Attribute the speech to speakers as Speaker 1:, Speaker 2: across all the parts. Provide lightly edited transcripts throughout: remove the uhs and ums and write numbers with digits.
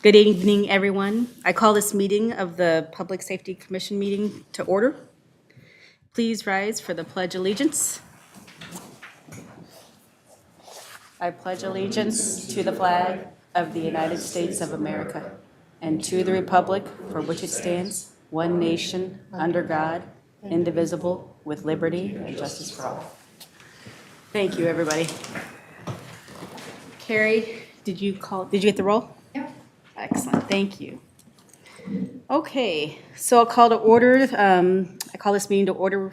Speaker 1: Good evening, everyone. I call this meeting of the Public Safety Commission meeting to order. Please rise for the Pledge of Allegiance. I pledge allegiance to the flag of the United States of America and to the republic for which it stands, one nation, under God, indivisible, with liberty and justice for all. Thank you, everybody. Carrie, did you get the roll?
Speaker 2: Yep.
Speaker 1: Excellent, thank you. Okay, so I'll call to order, I call this meeting to order.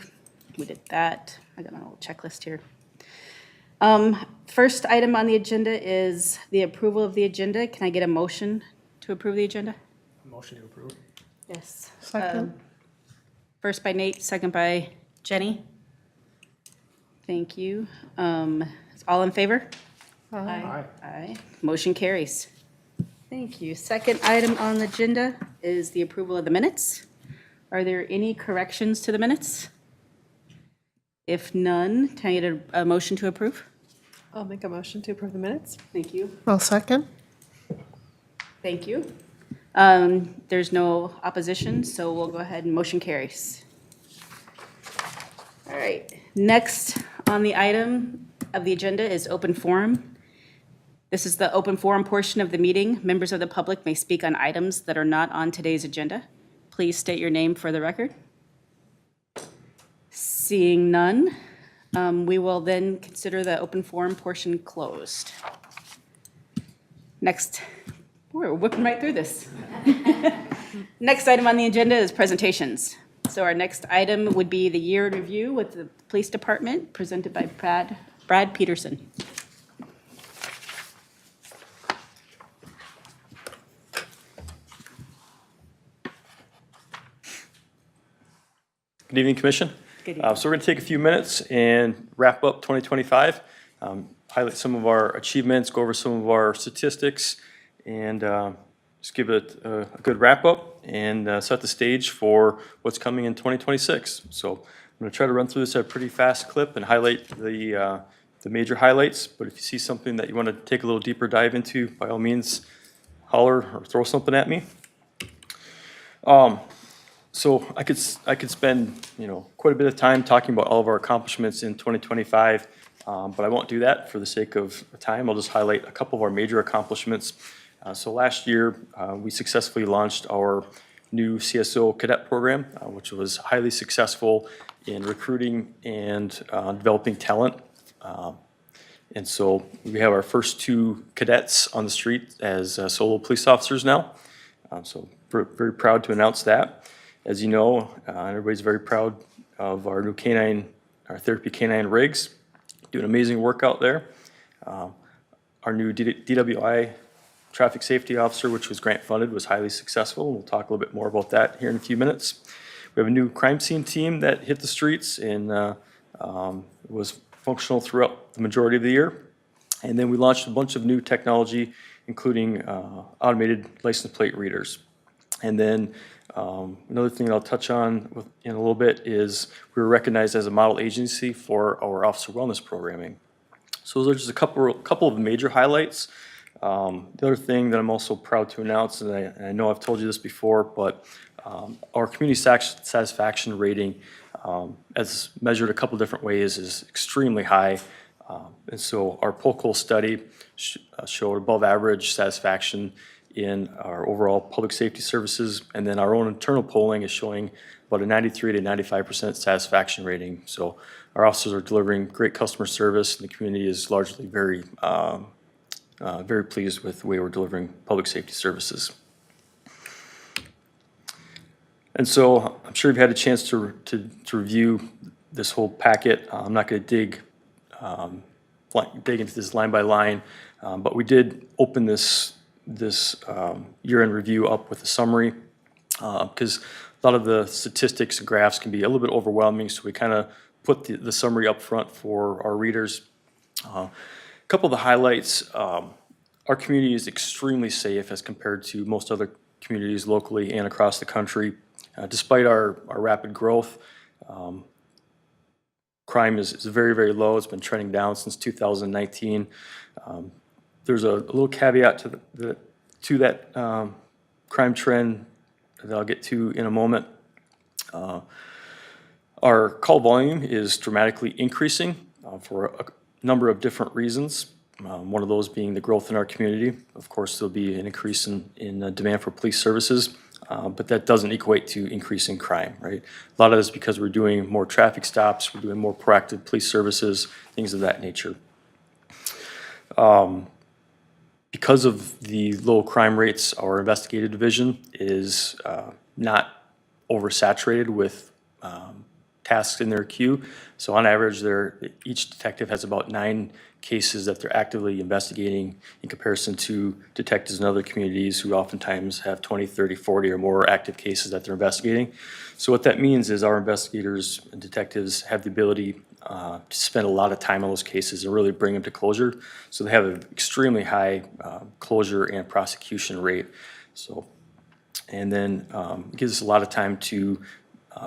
Speaker 1: We did that. I got my little checklist here. First item on the agenda is the approval of the agenda. Can I get a motion to approve the agenda?
Speaker 3: Motion to approve.
Speaker 1: Yes.
Speaker 2: Second.
Speaker 1: First by Nate, second by Jenny. Thank you. All in favor?
Speaker 3: Aye.
Speaker 1: Aye. Motion carries. Thank you. Second item on the agenda is the approval of the minutes. Are there any corrections to the minutes? If none, can I get a motion to approve?
Speaker 2: I'll make a motion to approve the minutes.
Speaker 1: Thank you.
Speaker 2: I'll second.
Speaker 1: Thank you. There's no opposition, so we'll go ahead and motion carries. All right. Next on the item of the agenda is open forum. This is the open forum portion of the meeting. Members of the public may speak on items that are not on today's agenda. Please state your name for the record. Seeing none, we will then consider the open forum portion closed. Next, we're whipping right through this. Next item on the agenda is presentations. So our next item would be the year in review with the police department, presented by Brad Peterson.
Speaker 3: Good evening, Commission.
Speaker 1: Good evening.
Speaker 3: So we're going to take a few minutes and wrap up 2025, highlight some of our achievements, go over some of our statistics, and just give it a good wrap up and set the stage for what's coming in 2026. So I'm going to try to run through this at a pretty fast clip and highlight the major highlights. But if you see something that you want to take a little deeper dive into, by all means, holler or throw something at me. So I could spend, quite a bit of time talking about all of our accomplishments in 2025, but I won't do that for the sake of time. I'll just highlight a couple of our major accomplishments. So last year, we successfully launched our new CSO cadet program, which was highly successful in recruiting and developing talent. And so we have our first 2 cadets on the street as solo police officers now. So we're very proud to announce that. As you know, everybody's very proud of our new our therapy canine rigs, doing amazing work out there. Our new DWI traffic safety officer, which was grant funded, was highly successful. We'll talk a little bit more about that here in a few minutes. We have a new crime scene team that hit the streets and was functional throughout the majority of the year. And then we launched a bunch of new technology, including automated license plate readers. And then another thing that I'll touch on in a little bit is we were recognized as a model agency for our officer wellness programming. So those are just a couple of major highlights. The other thing that I'm also proud to announce, and I know I've told you this before, but our community satisfaction rating, as measured a couple different ways, is extremely high. And so our poll study showed above average satisfaction in our overall public safety services, and then our own internal polling is showing about a 93 to 95% satisfaction rating. So our officers are delivering great customer service, and the community is largely very pleased with the way we're delivering public safety services. And so I'm sure you've had a chance to review this whole packet. I'm not going to dig into this line by line, but we did open this year-end review up with a summary because a lot of the statistics and graphs can be a little bit overwhelming, so we kind of put the summary up front for our readers. A couple of the highlights: our community is extremely safe as compared to most other communities locally and across the country. Despite our rapid growth, crime is very, very low. It's been trending down since 2019. There's a little caveat to to that crime trend that I'll get to in a moment. Our call volume is dramatically increasing for a number of different reasons. One of those being the growth in our community. Of course, there'll be an increase in demand for police services, but that doesn't equate to increase in crime, right? A lot of this is because we're doing more traffic stops, we're doing more proactive police services, things of that nature. Because of the low crime rates, our investigative division is not oversaturated with tasks in their queue. So on average, each detective has about 9 cases that they're actively investigating in comparison to detectives in other communities who oftentimes have 20, 30, 40 or more active cases that they're investigating. So what that means is our investigators and detectives have the ability to spend a lot of time on those cases and really bring them to closure. So they have an extremely high closure and prosecution rate. So, and then it gives us a lot of time to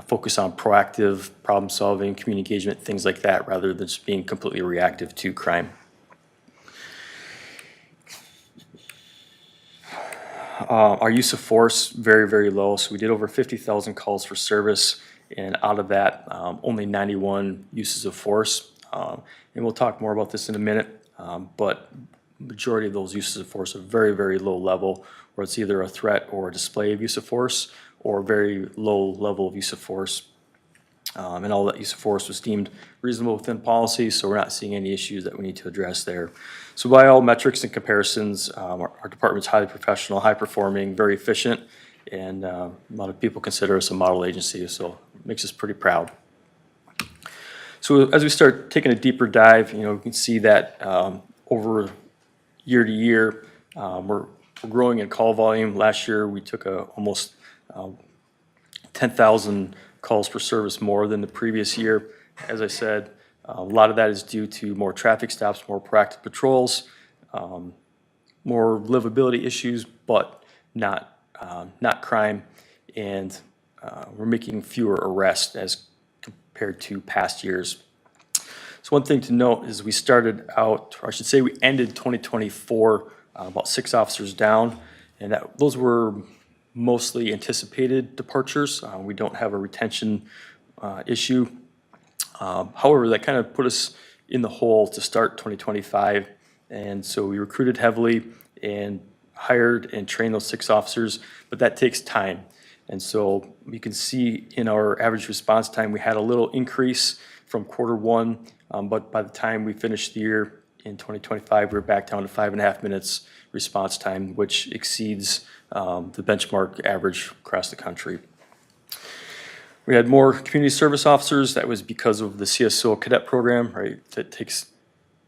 Speaker 3: focus on proactive problem solving, community engagement, things like that, rather than just being completely reactive to crime. Our use of force, very, very low. So we did over 50,000 calls for service, and out of that, only 91 uses of force. And we'll talk more about this in a minute, but majority of those uses of force are very, very low level, where it's either a threat or a display of use of force, or very low level of use of force. And all that use of force was deemed reasonable within policy, so we're not seeing any issues that we need to address there. So by all metrics and comparisons, our department's highly professional, high performing, very efficient, and a lot of people consider us a model agency, so it makes us pretty proud. So as we start taking a deeper dive, you can see that over year to year, we're growing in call volume. Last year, we took almost 10,000 calls per service more than the previous year. As I said, a lot of that is due to more traffic stops, more proactive patrols, more livability issues, but not crime, and we're making fewer arrests as compared to past years. So one thing to note is we started out, or I should say we ended 2024 about 6 officers down, and those were mostly anticipated departures. We don't have a retention issue. However, that kind of put us in the hole to start 2025, and so we recruited heavily and hired and trained those 6 officers, but that takes time. And so you can see in our average response time, we had a little increase from Q1, but by the time we finished the year in 2025, we were back down to 5.5 minutes response time, which exceeds the benchmark average across the country. We had more community service officers. That was because of the CSO cadet program, right? That takes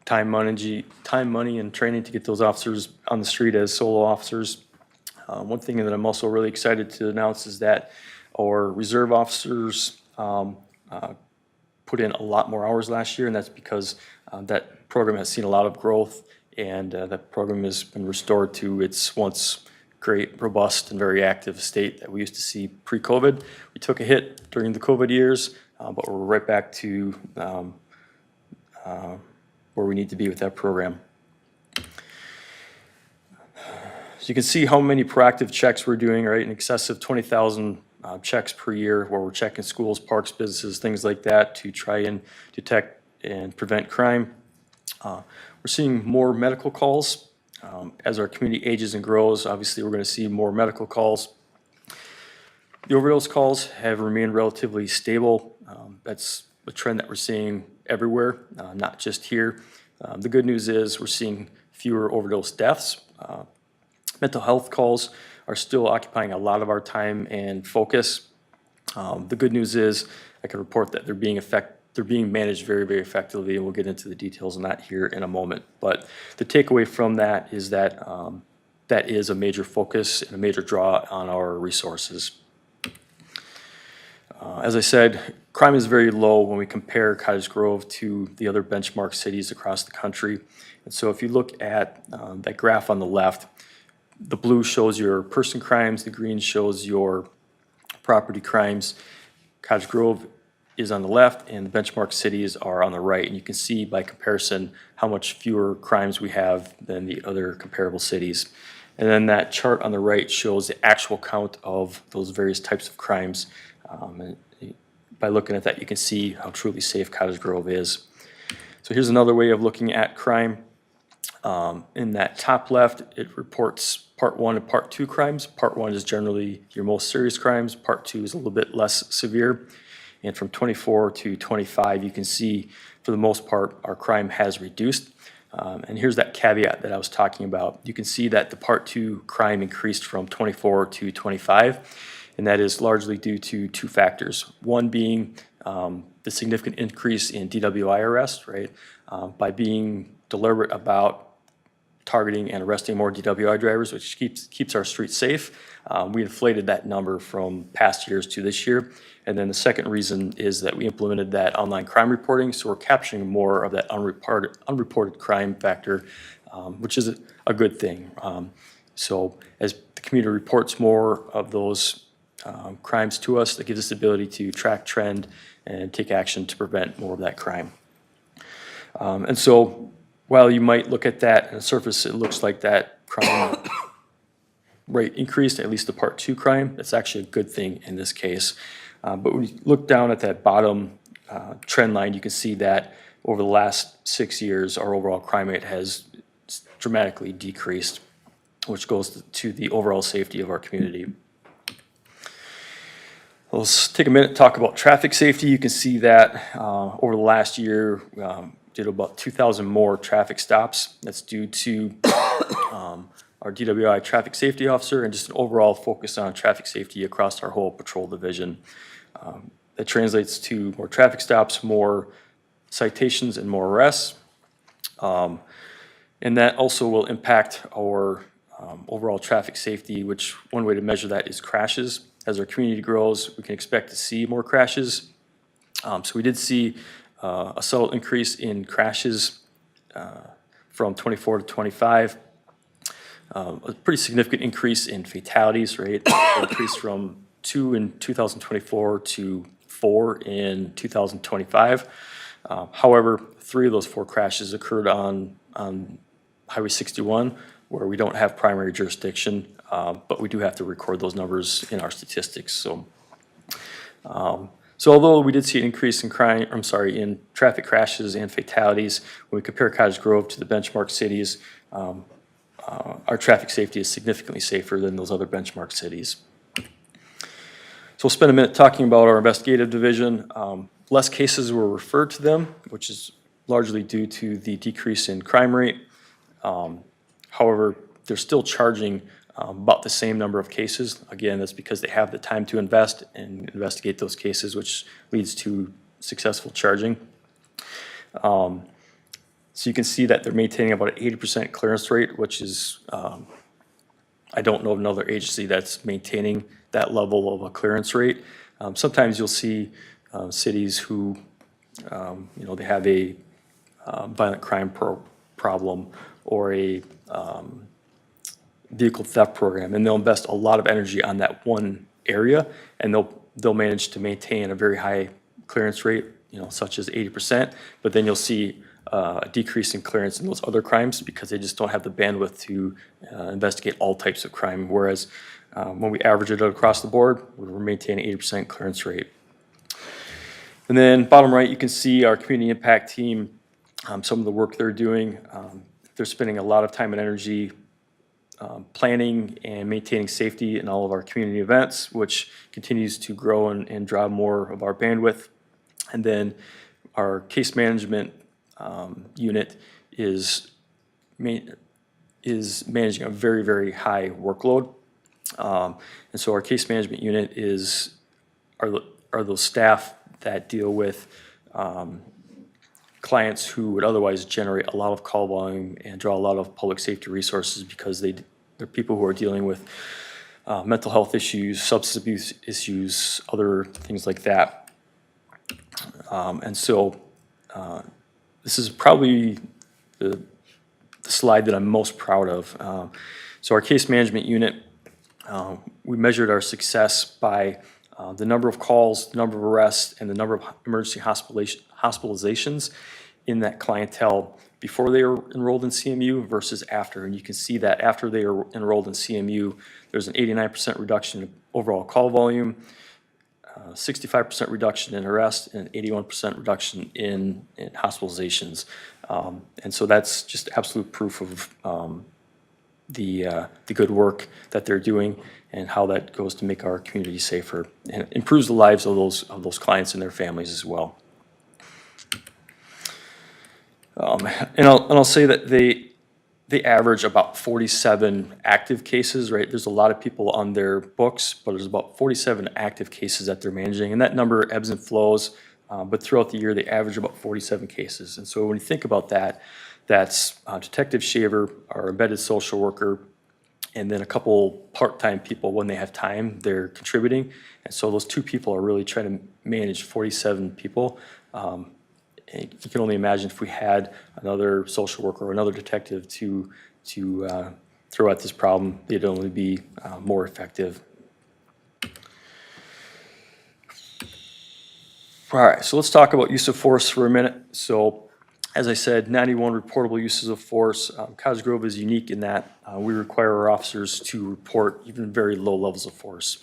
Speaker 3: time, money, and training to get those officers on the street as solo officers. One thing that I'm also really excited to announce is that our reserve officers put in a lot more hours last year, and that's because that program has seen a lot of growth, and that program has been restored to its once great, robust, and very active state that we used to see pre-COVID. We took a hit during the COVID years, but we're right back to where we need to be with that program. So you can see how many proactive checks we're doing, right? In excess of 20,000 checks per year, where we're checking schools, parks, businesses, things like that to try and detect and prevent crime. We're seeing more medical calls. As our community ages and grows, obviously we're going to see more medical calls. The overdose calls have remained relatively stable. That's a trend that we're seeing everywhere, not just here. The good news is we're seeing fewer overdose deaths. Mental health calls are still occupying a lot of our time and focus. The good news is I can report that they're being managed very, very effectively, and we'll get into the details on that here in a moment. But the takeaway from that is that that is a major focus and a major draw on our resources. As I said, crime is very low when we compare Cottage Grove to the other benchmark cities across the country. And so if you look at that graph on the left, the blue shows your person crimes, the green shows your property crimes. Cottage Grove is on the left and the benchmark cities are on the right. And you can see by comparison how much fewer crimes we have than the other comparable cities. And then that chart on the right shows the actual count of those various types of crimes. And by looking at that, you can see how truly safe Cottage Grove is. So here's another way of looking at crime. In that top left, it reports Part 1 and Part 2 crimes. Part 1 is generally your most serious crimes. Part 2 is a little bit less severe. And from 24 to 25, you can see, for the most part, our crime has reduced. And here's that caveat that I was talking about. You can see that the Part 2 crime increased from 24 to 25, and that is largely due to two factors. One being the significant increase in DWI arrests, right? By being deliberate about targeting and arresting more DWI drivers, which keeps our streets safe. We inflated that number from past years to this year. And then the second reason is that we implemented that online crime reporting, so we're capturing more of that unreported crime factor, which is a good thing. So as the community reports more of those crimes to us, that gives us the ability to track trend and take action to prevent more of that crime. And so while you might look at that on the surface, it looks like that crime rate increased, at least the Part 2 crime. That's actually a good thing in this case. But when you look down at that bottom trend line, you can see that over the last 6 years, our overall crime rate has dramatically decreased, which goes to the overall safety of our community. Let's take a minute to talk about traffic safety. You can see that over the last year, did about 2,000 more traffic stops. That's due to our DWI traffic safety officer and just an overall focus on traffic safety across our whole patrol division. That translates to more traffic stops, more citations, and more arrests. And that also will impact our overall traffic safety, which one way to measure that is crashes. As our community grows, we can expect to see more crashes. So we did see a subtle increase in crashes from 24 to 25. A pretty significant increase in fatalities, right? Increase from 2 in 2024 to 4 in 2025. However, 3 of those 4 crashes occurred on Highway 61, where we don't have primary jurisdiction, but we do have to record those numbers in our statistics. So although we did see an increase in in traffic crashes and fatalities, when we compare Cottage Grove to the benchmark cities, our traffic safety is significantly safer than those other benchmark cities. So we'll spend a minute talking about our investigative division. Less cases were referred to them, which is largely due to the decrease in crime rate. However, they're still charging about the same number of cases. Again, that's because they have the time to invest and investigate those cases, which leads to successful charging. So you can see that they're maintaining about an 80% clearance rate, which is, I don't know of another agency that's maintaining that level of a clearance rate. Sometimes you'll see cities who, they have a violent crime problem or a vehicle theft program, and they'll invest a lot of energy on that one area, and they'll manage to maintain a very high clearance rate, such as 80%, but then you'll see a decrease in clearance in those other crimes because they just don't have the bandwidth to investigate all types of crime, whereas when we average it across the board, we're maintaining 80% clearance rate. And then bottom right, you can see our community impact team, some of the work they're doing. They're spending a lot of time and energy planning and maintaining safety in all of our community events, which continues to grow and draw more of our bandwidth. And then our case management unit is managing a very, very high workload. And so our case management unit are those staff that deal with clients who would otherwise generate a lot of call volume and draw a lot of public safety resources because they're people who are dealing with mental health issues, substance abuse issues, other things like that. And so this is probably the slide that I'm most proud of. So our case management unit, we measured our success by the number of calls, the number of arrests, and the number of emergency hospitalizations. in that clientele before they were enrolled in CMU versus after. And you can see that after they were enrolled in CMU, there's an 89% reduction in overall call volume, 65% reduction in arrest, and 81% reduction in hospitalizations. And so that's just absolute proof of the good work that they're doing and how that goes to make our community safer and improves the lives of those clients and their families as well. And I'll say that they average about 47 active cases, right? There's a lot of people on their books, but there's about 47 active cases that they're managing, and that number ebbs and flows. But throughout the year, they average about 47 cases. And so when you think about that, that's Detective Shaver, our embedded social worker, and then a couple part-time people when they have time, they're contributing. And so those two people are really trying to manage 47 people. And you can only imagine if we had another social worker or another detective to throw at this problem, they'd only be more effective. All right, so let's talk about use of force for a minute. So as I said, 91 reportable uses of force. Cottage Grove is unique in that we require our officers to report even very low levels of force.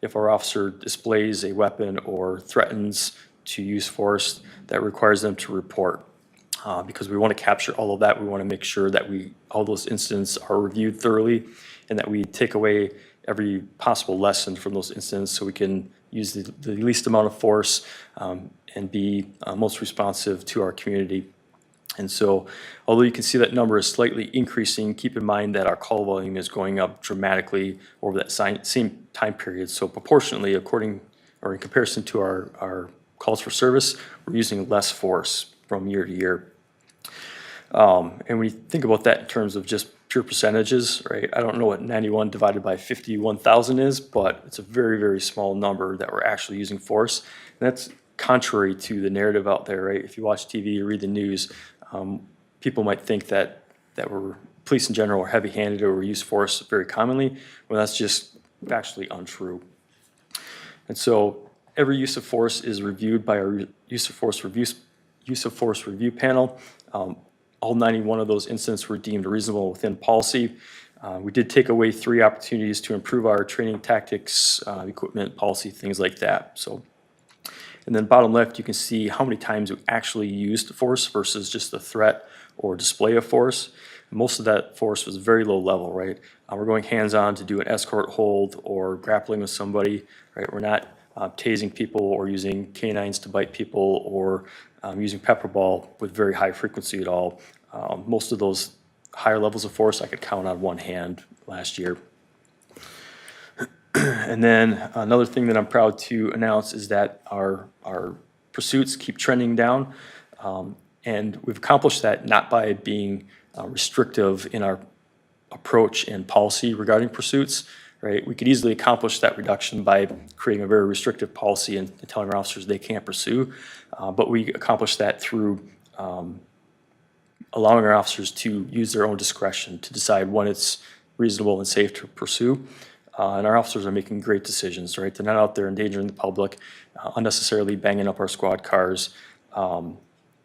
Speaker 3: If our officer displays a weapon or threatens to use force, that requires them to report. Because we want to capture all of that. We want to make sure that all those incidents are reviewed thoroughly and that we take away every possible lesson from those incidents so we can use the least amount of force and be most responsive to our community. And so, although you can see that number is slightly increasing, keep in mind that our call volume is going up dramatically over that same time period. So proportionately, in comparison to our calls for service, we're using less force from year to year. And when you think about that in terms of just pure percentages, right? I don't know what 91 divided by 51,000 is, but it's a very, very small number that we're actually using force. And that's contrary to the narrative out there, right? If you watch TV or read the news, people might think that police in general are heavy-handed or use force very commonly, when that's just factually untrue. And so every use of force is reviewed by our use of force review panel. All 91 of those incidents were deemed reasonable within policy. We did take away 3 opportunities to improve our training tactics, equipment, policy, things like that. So, and then bottom left, you can see how many times we actually used force versus just a threat or display of force. Most of that force was very low level, right? We're going hands-on to do an escort hold or grappling with somebody, right? We're not tasing people or using canines to bite people or using pepper ball with very high frequency at all. Most of those higher levels of force I could count on one hand last year. And then another thing that I'm proud to announce is that our pursuits keep trending down. And we've accomplished that not by being restrictive in our approach and policy regarding pursuits, right? We could easily accomplish that reduction by creating a very restrictive policy and telling our officers they can't pursue. But we accomplished that through allowing our officers to use their own discretion to decide when it's reasonable and safe to pursue. And our officers are making great decisions, right? They're not out there endangering the public, unnecessarily banging up our squad cars.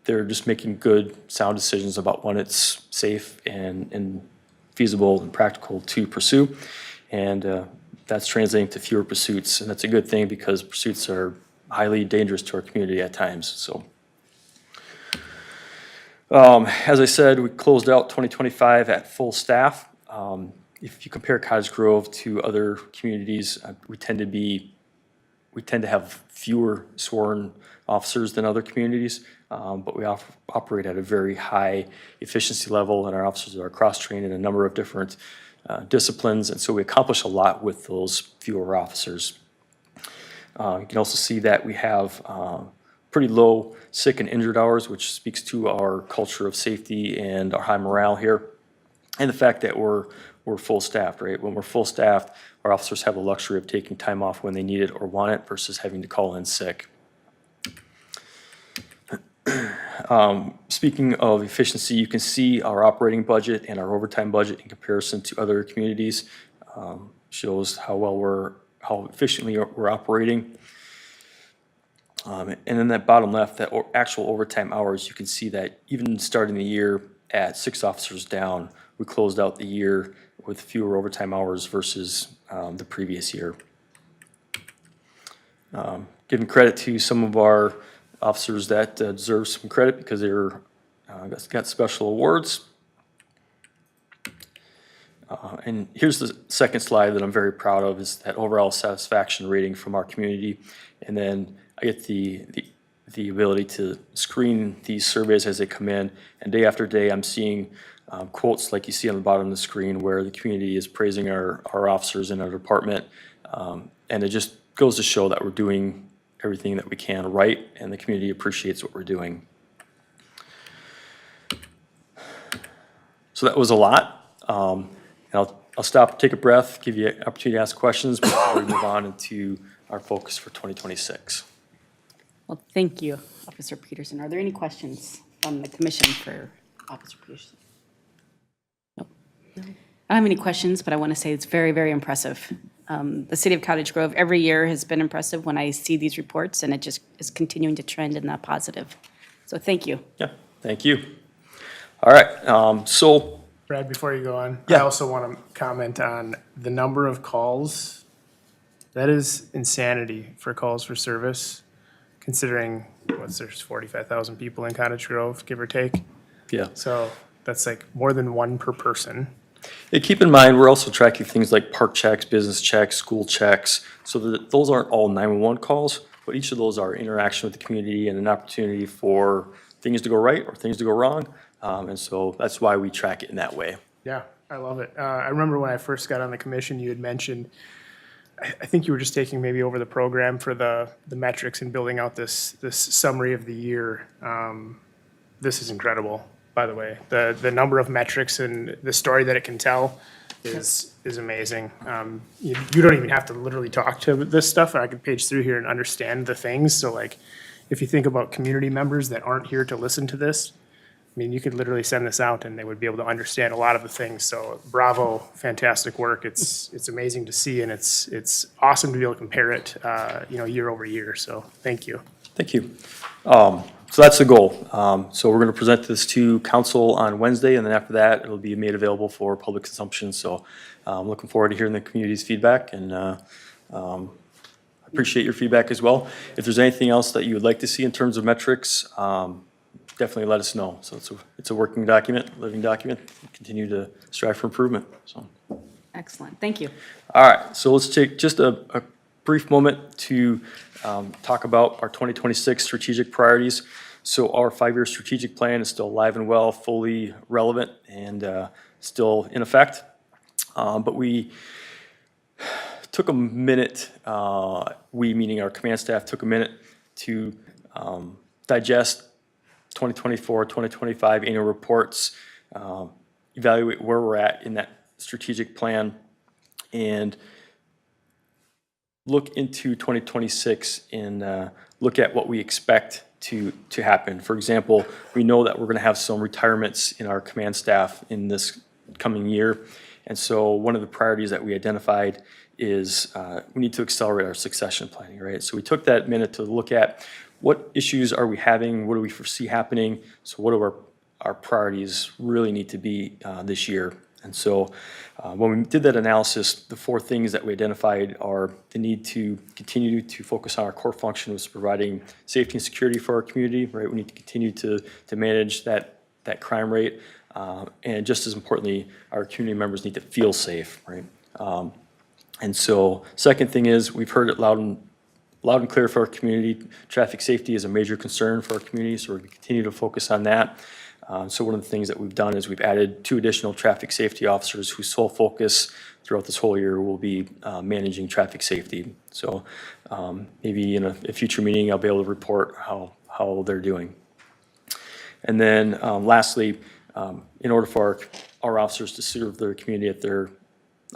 Speaker 3: They're just making good, sound decisions about when it's safe and feasible and practical to pursue. And that's translating to fewer pursuits. And that's a good thing because pursuits are highly dangerous to our community at times. So, as I said, we closed out 2025 at full staff. If you compare Cottage Grove to other communities, we tend to have fewer sworn officers than other communities, but we operate at a very high efficiency level, and our officers are cross-trained in a number of different disciplines, and so we accomplish a lot with those fewer officers. You can also see that we have pretty low sick and injured hours, which speaks to our culture of safety and our high morale here, and the fact that we're full staffed, right? When we're full staffed, our officers have the luxury of taking time off when they need it or want it versus having to call in sick. Speaking of efficiency, you can see our operating budget and our overtime budget in comparison to other communities. Shows how efficiently we're operating. And then that bottom left, that actual overtime hours, you can see that even starting the year at 6 officers down, we closed out the year with fewer overtime hours versus the previous year. Giving credit to some of our officers that deserve some credit because they're got special awards. And here's the second slide that I'm very proud of, is that overall satisfaction rating from our community. And then I get the ability to screen these surveys as they come in. And day after day, I'm seeing quotes like you see on the bottom of the screen where the community is praising our officers in our department. And it just goes to show that we're doing everything that we can right, and the community appreciates what we're doing. So that was a lot. And I'll stop, take a breath, give you an opportunity to ask questions before we move on into our focus for 2026.
Speaker 1: Well, thank you, Officer Peterson. Are there any questions from the commission for Officer Peterson? Nope. I don't have any questions, but I want to say it's very, very impressive. The city of Cottage Grove every year has been impressive when I see these reports, and it just is continuing to trend in that positive. So thank you.
Speaker 3: Yeah, thank you. All right, so
Speaker 4: Brad, before you go on,
Speaker 3: Yeah.
Speaker 4: I also want to comment on the number of calls. That is insanity for calls for service, considering there's 45,000 people in Cottage Grove, give or take.
Speaker 3: yeah.
Speaker 4: So that's like more than one per person.
Speaker 3: Yeah, keep in mind, we're also tracking things like park checks, business checks, school checks, so that those aren't all 911 calls, but each of those are interaction with the community and an opportunity for things to go right or things to go wrong. And so that's why we track it in that way.
Speaker 4: Yeah, I love it. I remember when I first got on the commission, you had mentioned, I think you were just taking maybe over the program for the metrics and building out this summary of the year. This is incredible, by the way. The number of metrics and the story that it can tell is amazing. You don't even have to literally talk to this stuff. I could page through here and understand the things. So like, if you think about community members that aren't here to listen to this, I mean, you could literally send this out and they would be able to understand a lot of the things. So bravo, fantastic work. It's amazing to see, and it's awesome to be able to compare it, year over year. So thank you.
Speaker 3: Thank you. So that's the goal. So we're going to present this to council on Wednesday, and then after that, it'll be made available for public consumption. So I'm looking forward to hearing the community's feedback, and I appreciate your feedback as well. If there's anything else that you would like to see in terms of metrics, definitely let us know. So it's a working document, living document. We continue to strive for improvement. So.
Speaker 1: Excellent. Thank you.
Speaker 3: All right, so let's take just a brief moment to talk about our 2026 strategic priorities. So our 5-year strategic plan is still alive and well, fully relevant, and still in effect. But we took a minute, we meaning our command staff, took a minute to digest 2024, 2025 annual reports, evaluate where we're at in that strategic plan, and look into 2026 and look at what we expect to happen. For example, we know that we're going to have some retirements in our command staff in this coming year. And so one of the priorities that we identified is we need to accelerate our succession planning, right? So we took that minute to look at what issues are we having, what do we foresee happening, so what do our priorities really need to be this year. And so when we did that analysis, the 4 things that we identified are the need to continue to focus on our core function, which is providing safety and security for our community, right? We need to continue to manage that crime rate. And just as importantly, our community members need to feel safe, right? And so second thing is, we've heard it loud and clear for our community. Traffic safety is a major concern for our community, so we're going to continue to focus on that. So one of the things that we've done is we've added 2 additional traffic safety officers whose sole focus throughout this whole year will be managing traffic safety. So maybe in a future meeting, I'll be able to report how they're doing. And then lastly, in order for our officers to serve their community at their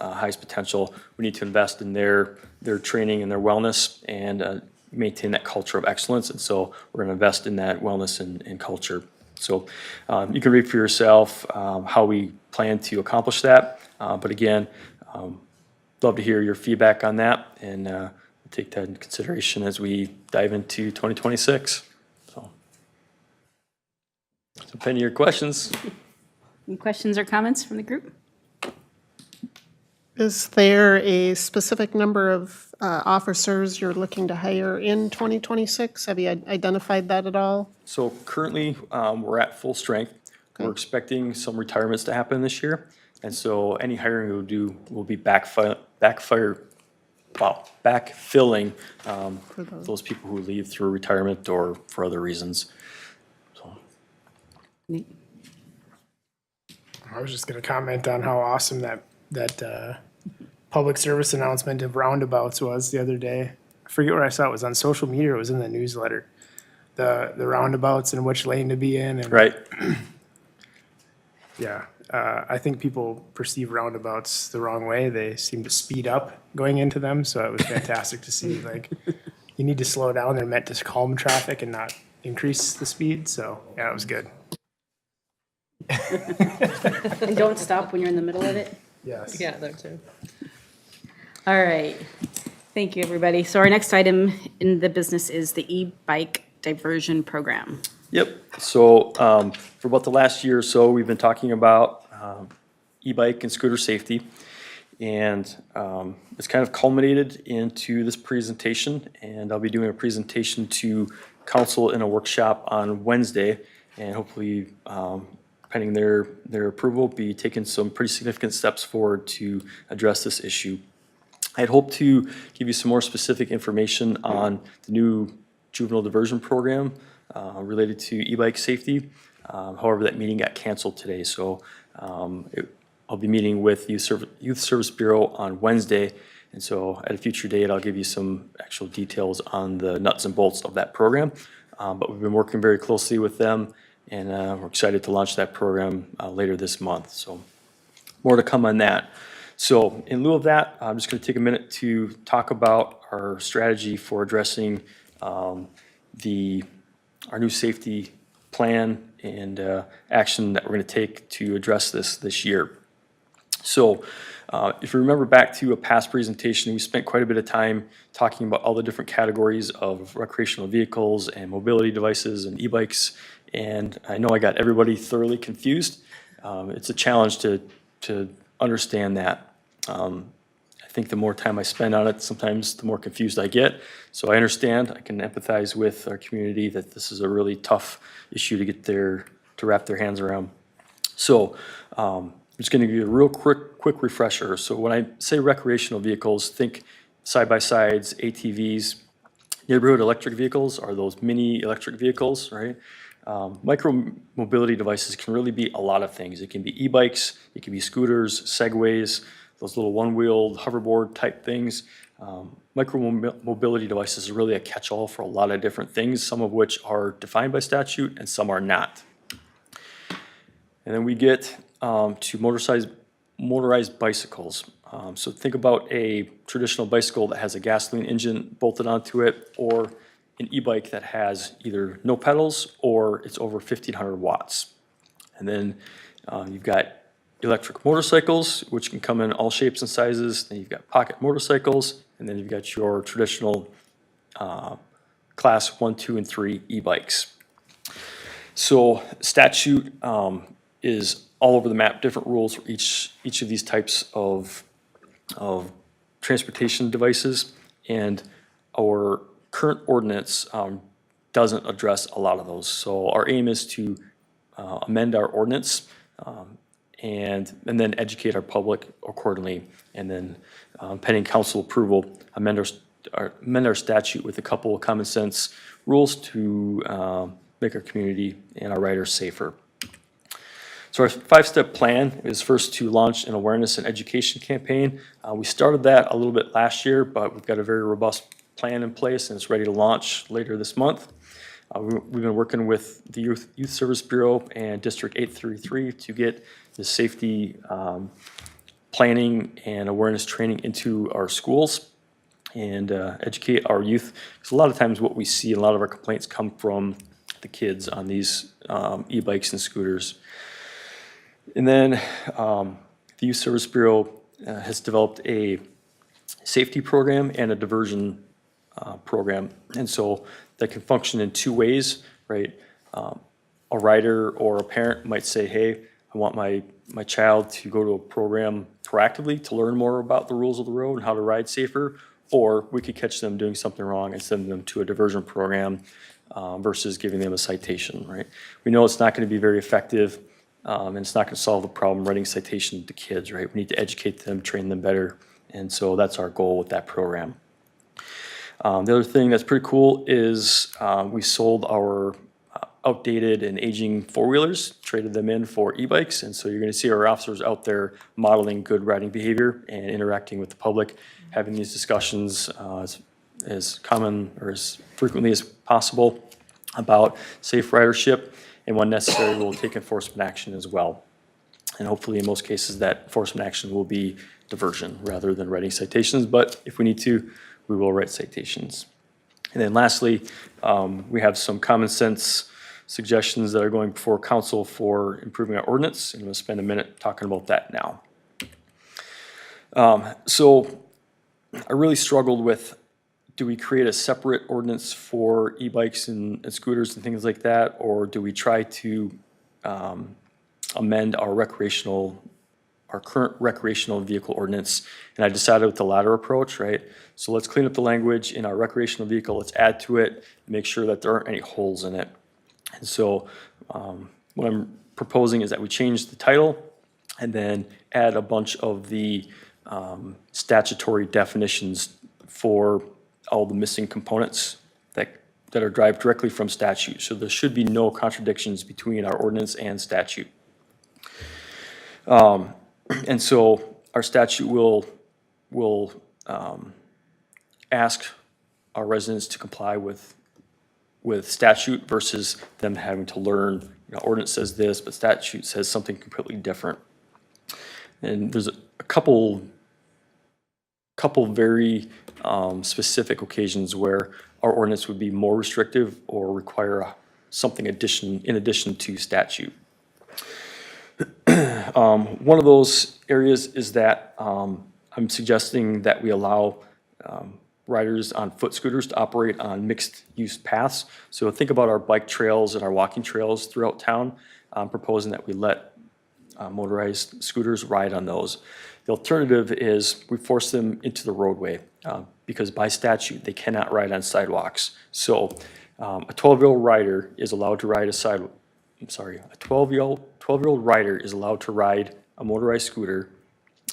Speaker 3: highest potential, we need to invest in their training and their wellness and maintain that culture of excellence. And so we're going to invest in that wellness and culture. So you can read for yourself how we plan to accomplish that. But again, love to hear your feedback on that, and take that into consideration as we dive into 2026. So any of your questions?
Speaker 1: Any questions or comments from the group?
Speaker 5: Is there a specific number of officers you're looking to hire in 2026? Have you identified that at all?
Speaker 3: So currently, we're at full strength. We're expecting some retirements to happen this year. And so any hiring we'll do will be backfilling those people who leave through retirement or for other reasons. So,
Speaker 1: Neat.
Speaker 4: I was just gonna comment on how awesome that public service announcement of roundabouts was the other day. I forget where I saw it. It was on social media, or it was in the newsletter. The roundabouts and which lane to be in. And
Speaker 3: right.
Speaker 4: yeah, I think people perceive roundabouts the wrong way. They seem to speed up going into them, so it was fantastic to see. Like, you need to slow down. They're meant to calm traffic and not increase the speed. So yeah, it was good.
Speaker 1: And don't stop when you're in the middle of it.
Speaker 4: Yes.
Speaker 2: Yeah, there too.
Speaker 1: All right. Thank you, everybody. So our next item in the business is the e-bike diversion program.
Speaker 3: Yep. So for about the last year or so, we've been talking about e-bike and scooter safety. And it's kind of culminated into this presentation. And I'll be doing a presentation to council in a workshop on Wednesday. And hopefully, pending their approval, be taking some pretty significant steps forward to address this issue. I'd hoped to give you some more specific information on the new juvenile diversion program related to e-bike safety. However, that meeting got canceled today, so I'll be meeting with Youth Service Bureau on Wednesday, and so at a future date, I'll give you some actual details on the nuts and bolts of that program. But we've been working very closely with them, and we're excited to launch that program later this month. So more to come on that. So in lieu of that, I'm just going to take a minute to talk about our strategy for addressing our new safety plan and action that we're going to take to address this year. So if you remember back to a past presentation, we spent quite a bit of time talking about all the different categories of recreational vehicles and mobility devices and e-bikes, and I know I got everybody thoroughly confused. It's a challenge to understand that. I think the more time I spend on it, sometimes the more confused I get. So I understand, I can empathize with our community that this is a really tough issue to wrap their hands around. So I'm just going to give you a real quick refresher. So when I say recreational vehicles, think side-by-sides, ATVs. Neighborhood electric vehicles are those mini electric vehicles, right? Micro mobility devices can really be a lot of things. It can be e-bikes, it can be scooters, segways, those little one-wheeled hoverboard type things. Micro mobility devices is really a catch-all for a lot of different things, some of which are defined by statute and some are not. And then we get to motorized bicycles. So think about a traditional bicycle that has a gasoline engine bolted onto it, or an e-bike that has either no pedals or it's over 1,500 watts. And then you've got electric motorcycles, which can come in all shapes and sizes. Then you've got pocket motorcycles, and then you've got your traditional class 1, 2, and 3 e-bikes. So statute is all over the map, different rules for each of these types of transportation devices, and our current ordinance doesn't address a lot of those. So our aim is to amend our ordinance and then educate our public accordingly, and then pending council approval, amend our statute with a couple of common sense rules to make our community and our riders safer. So our 5-step plan is first to launch an awareness and education campaign. We started that a little bit last year, but we've got a very robust plan in place and it's ready to launch later this month. We've been working with the Youth Service Bureau and District 833 to get the safety planning and awareness training into our schools and educate our youth. Because a lot of times what we see, a lot of our complaints come from the kids on these e-bikes and scooters. And then the Youth Service Bureau has developed a safety program and a diversion program. And so that can function in two ways, right? A rider or a parent might say, hey, I want my child to go to a program proactively to learn more about the rules of the road and how to ride safer, or we could catch them doing something wrong and send them to a diversion program versus giving them a citation, right? We know it's not going to be very effective and it's not going to solve the problem writing citation to kids, right? We need to educate them, train them better, and so that's our goal with that program. The other thing that's pretty cool is we sold our outdated and aging four-wheelers, traded them in for e-bikes, and so you're going to see our officers out there modeling good riding behavior and interacting with the public, having these discussions as common or as frequently as possible about safe ridership, and when necessary, we'll take enforcement action as well. And hopefully, in most cases, that enforcement action will be diversion rather than writing citations, but if we need to, we will write citations. And then lastly, we have some common sense suggestions that are going before council for improving our ordinance, and we'll spend a minute talking about that now. So I really struggled with, do we create a separate ordinance for e-bikes and scooters and things like that, or do we try to amend our current recreational vehicle ordinance? And I decided with the latter approach, right? So let's clean up the language in our recreational vehicle, let's add to it, make sure that there aren't any holes in it. And so what I'm proposing is that we change the title and then add a bunch of the statutory definitions for all the missing components that are derived directly from statute. So there should be no contradictions between our ordinance and statute. And so our statute will ask our residents to comply with statute versus them having to learn, ordinance says this, but statute says something completely different. And there's a couple very specific occasions where our ordinance would be more restrictive or require something in addition to statute. One of those areas is that I'm suggesting that we allow riders on foot scooters to operate on mixed-use paths. So think about our bike trails and our walking trails throughout town. I'm proposing that we let motorized scooters ride on those. The alternative is we force them into the roadway because by statute, they cannot ride on sidewalks. So a 12-year-old rider is allowed to ride a 12-year-old rider is allowed to ride a motorized scooter,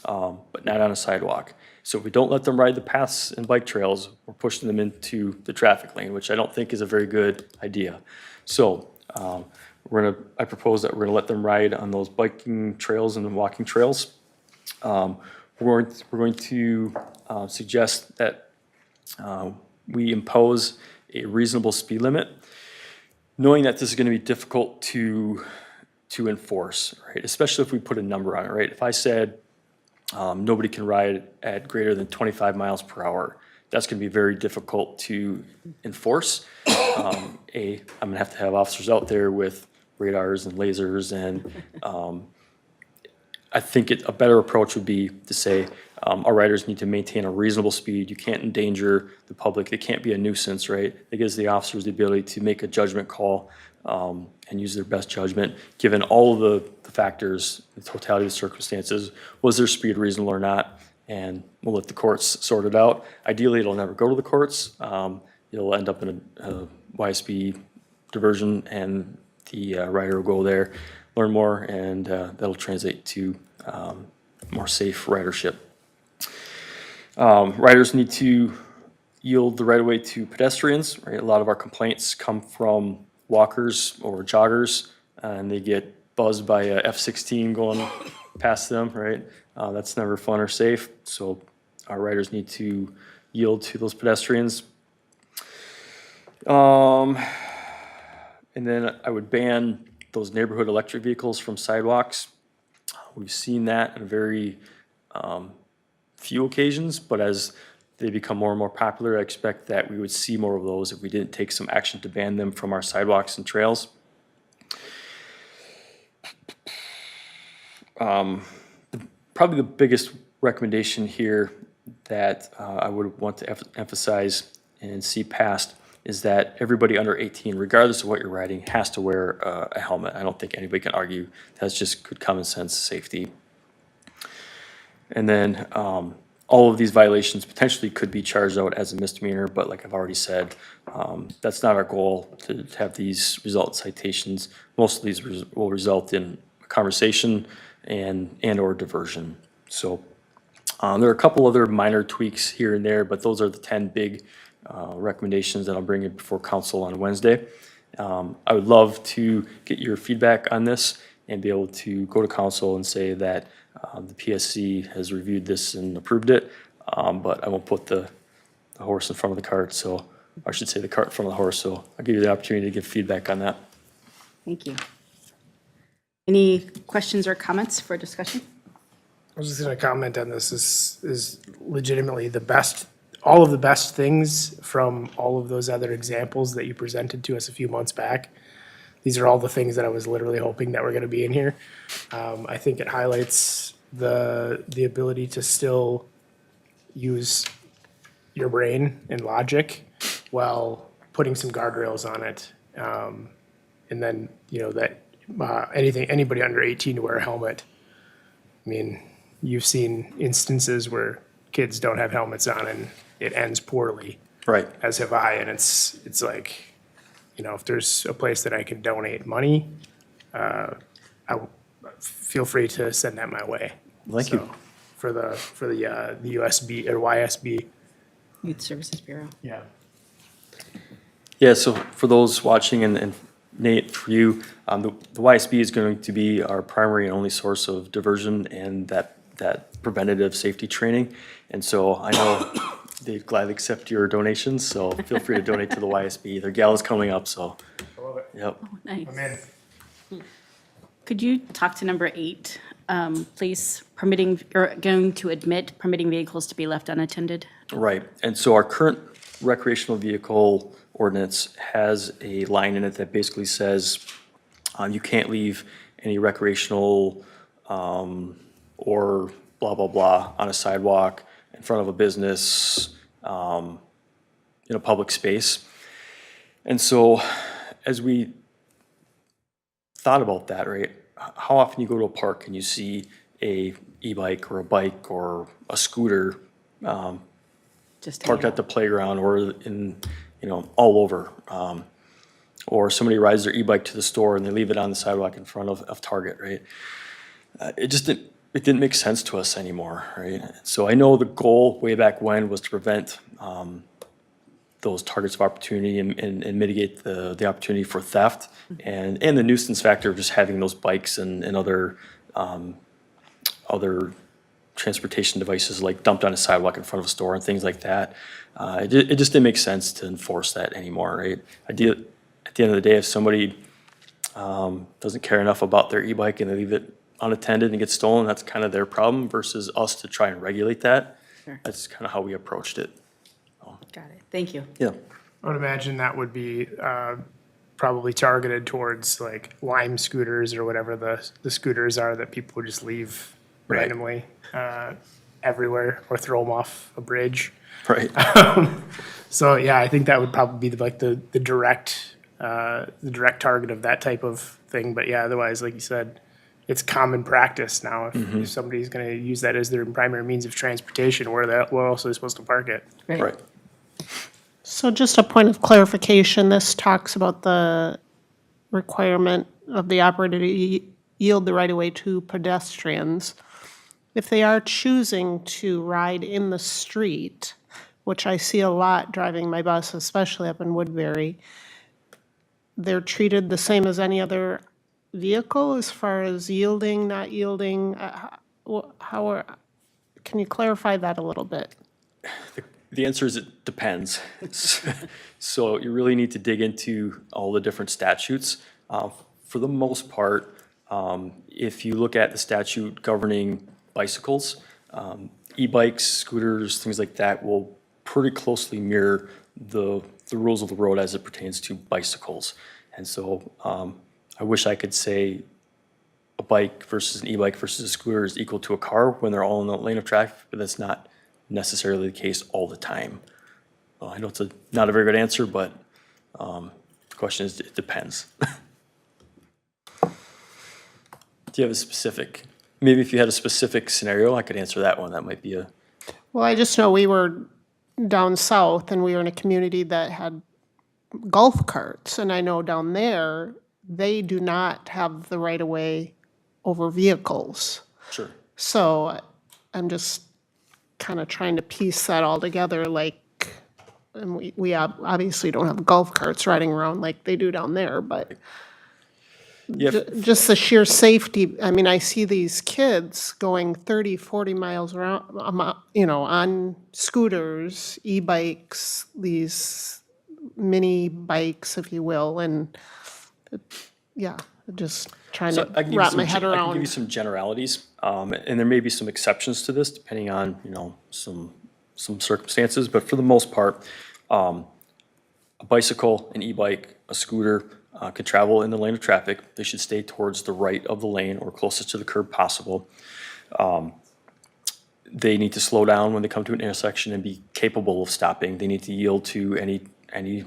Speaker 3: but not on a sidewalk. So if we don't let them ride the paths and bike trails, we're pushing them into the traffic lane, which I don't think is a very good idea. So I propose that we're gonna let them ride on those biking trails and walking trails. We're going to suggest that we impose a reasonable speed limit, knowing that this is gonna be difficult to enforce, right? Especially if we put a number on it, right? If I said nobody can ride at greater than 25 miles per hour, that's going to be very difficult to enforce. I'm going to have officers out there with radars and lasers, and I think a better approach would be to say our riders need to maintain a reasonable speed. You can't endanger the public. They can't be a nuisance, right? It gives the officers the ability to make a judgment call and use their best judgment, given all of the factors, the totality of the circumstances. Was their speed reasonable or not? And we'll let the courts sort it out. Ideally, it'll never go to the courts. It'll end up in a YSB diversion, and the rider will go there, learn more, and that'll translate to more safe ridership. Riders need to yield the right-of-way to pedestrians, right? A lot of our complaints come from walkers or joggers, and they get buzzed by a F-16 going past them, right? That's never fun or safe, so our riders need to yield to those pedestrians. And then I would ban those neighborhood electric vehicles from sidewalks. We've seen that in very few occasions, but as they become more and more popular, I expect that we would see more of those if we didn't take some action to ban them from our sidewalks and trails. Probably the biggest recommendation here that I would want to emphasize and see passed is that everybody under 18, regardless of what you're riding, has to wear a helmet. I don't think anybody can argue that's just good common sense safety. And then all of these violations potentially could be charged out as a misdemeanor, but like I've already said, that's not our goal to have these result in citations. Most of these will result in a conversation and or diversion. So there are a couple other minor tweaks here and there, but those are the 10 big recommendations that I'll bring in before council on Wednesday. I would love to get your feedback on this and be able to go to council and say that the PSC has reviewed this and approved it, but I won't put the horse in front of the cart, so I should say the cart in front of the horse, so I'll give you the opportunity to give feedback on that.
Speaker 1: Thank you. Any questions or comments for discussion?
Speaker 4: I was just gonna comment on this, is legitimately the best, all of the best things from all of those other examples that you presented to us a few months back. These are all the things that I was literally hoping that were gonna be in here. I think it highlights the ability to still use your brain and logic while putting some guardrails on it. And then, you know, that anybody under 18 to wear a helmet. I mean, you've seen instances where kids don't have helmets on and it ends poorly,
Speaker 3: Right.
Speaker 4: as have I. And it's like, you know, if there's a place that I can donate money, feel free to send that my way.
Speaker 3: Thank you.
Speaker 4: So, for the USB or YSB.
Speaker 1: Youth Services Bureau.
Speaker 4: Yeah.
Speaker 3: Yeah, so for those watching and Nate, for you, the YSB is going to be our primary and only source of diversion and that preventative safety training. And so I know they'd gladly accept your donations, so feel free to donate to the YSB. Their gala's coming up, so,
Speaker 4: I love it.
Speaker 3: yep.
Speaker 1: Nice.
Speaker 4: I'm in.
Speaker 1: Could you talk to number 8, please? Permitting, or going to admit permitting vehicles to be left unattended?
Speaker 3: Right, and so our current recreational vehicle ordinance has a line in it that basically says you can't leave any recreational or blah, blah, blah on a sidewalk, in front of a business, in a public space. And so as we thought about that, right, how often you go to a park and you see a e-bike or a bike or a scooter
Speaker 1: Just
Speaker 3: parked at the playground or in, you know, all over. Or somebody rides their e-bike to the store and they leave it on the sidewalk in front of Target, right? It didn't make sense to us anymore, right? So I know the goal way back when was to prevent those targets of opportunity and mitigate the opportunity for theft and the nuisance factor of just having those bikes and other transportation devices like dumped on a sidewalk in front of a store and things like that. It just didn't make sense to enforce that anymore, right? At the end of the day, if somebody doesn't care enough about their e-bike and they leave it unattended and gets stolen, that's kind of their problem versus us to try and regulate that.
Speaker 1: Sure.
Speaker 3: That's kind of how we approached it.
Speaker 1: Got it. Thank you.
Speaker 3: Yeah.
Speaker 4: I would imagine that would be probably targeted towards like Lime scooters or whatever the scooters are that people would just leave
Speaker 3: Right.
Speaker 4: randomly everywhere or throw them off a bridge.
Speaker 3: Right.
Speaker 4: So yeah, I think that would probably be like the direct target of that type of thing. But yeah, otherwise, like you said, it's common practice now. If somebody's going to use that as their primary means of transportation, where else are they supposed to park it?
Speaker 3: Right.
Speaker 5: So just a point of clarification, this talks about the requirement of the operator to yield the right-of-way to pedestrians. If they are choosing to ride in the street, which I see a lot driving my bus, especially up in Woodbury, they're treated the same as any other vehicle as far as yielding, not yielding? Can you clarify that a little bit?
Speaker 3: The answer is it depends. So you really need to dig into all the different statutes. For the most part, if you look at the statute governing bicycles, e-bikes, scooters, things like that will pretty closely mirror the rules of the road as it pertains to bicycles. And so I wish I could say a bike versus an e-bike versus a scooter is equal to a car when they're all in the lane of traffic, but that's not necessarily the case all the time. Well, I know it's not a very good answer, but the question is, it depends. Do you have a specific, maybe if you had a specific scenario, I could answer that one. That might be a,
Speaker 5: Well, I just know we were down south and we were in a community that had golf carts. And I know down there, they do not have the right of way over vehicles.
Speaker 3: sure.
Speaker 5: So I'm just kind of trying to piece that all together, like, and we obviously don't have golf carts riding around like they do down there, but just the sheer safety, I mean, I see these kids going 30, 40 miles around, on scooters, e-bikes, these mini bikes, if you will, and, just trying
Speaker 3: So
Speaker 5: to
Speaker 3: I can give you
Speaker 5: wrap
Speaker 3: some,
Speaker 5: my head
Speaker 3: I can
Speaker 5: around.
Speaker 3: give you some generalities, and there may be some exceptions to this depending on, some circumstances, but for the most part, a bicycle, an e-bike, a scooter, can travel in the lane of traffic. They should stay towards the right of the lane or closest to the curb possible. They need to slow down when they come to an intersection and be capable of stopping. They need to yield to any